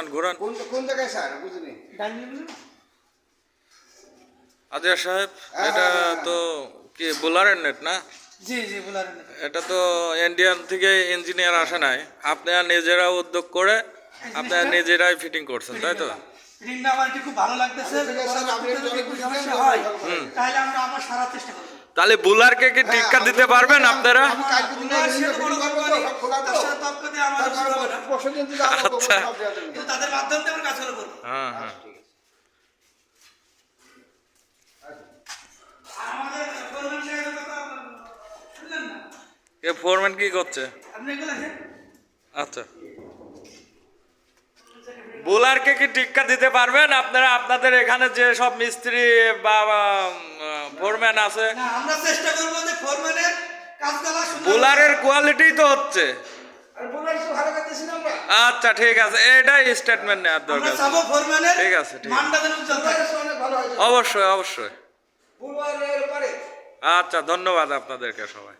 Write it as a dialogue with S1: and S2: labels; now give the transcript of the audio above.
S1: ঘোরান ঘোরান।
S2: কোন জায়গায় স্যার বুঝিনি?
S1: আজিয়া সাহেব, এটা তো কি বোলারের নেট না?
S3: জি জি বোলারের নেট।
S1: এটা তো ইন্ডিয়ান থেকে ইঞ্জিনিয়ার আসে নাই, আপনারা নিজেরা উদ্যোগ করে আপনারা নিজেরাই ফিটিং করছেন, তাই তো?
S3: ফিটিংটা আমার খুব ভালো লাগতেছে। যদি কোনো সমস্যা হয় তাহলে আমরা আবার সারার চেষ্টা করব।
S1: তাহলে বোলারকে কি টিক্কা দিতে পারবেন আপনারা? আচ্ছা,
S3: তাদের মাধ্যমে আমরা কাজগুলো করব।
S1: হ্যাঁ হ্যাঁ।
S3: আমাদের ফোরম্যান সাহেবের কথা শুনলেন না?
S1: এ ফোরম্যান কি করছে?
S3: আপনি এগুলো দেখেন।
S1: আচ্ছা, বোলারকে কি টিক্কা দিতে পারবেন আপনারা? আপনাদের এখানে যে সব মিস্ত্রি বা ফোরম্যান আছে,
S3: না, আমরা চেষ্টা করব যে ফোরম্যানের কাজগুলো সুন্দর।
S1: বোলারের কোয়ালিটি তো হচ্ছে।
S2: আর বোলার তো ভালো করতেছি না আমরা।
S1: আচ্ছা ঠিক আছে, এটাই স্টেটমেন্ট নেওয়ার
S3: আমরা
S1: দরকার।
S3: চাবো ফোরম্যানের
S1: ঠিক আছে, ঠিক আছে।
S3: মানটা যেন উজ্জ্বল থাকে।
S2: অনেক ভালো হয়েছে
S1: অবশ্যই অবশ্যই।
S2: বোলারের পরে।
S1: আচ্ছা, ধন্যবাদ আপনাদেরকে সবাই।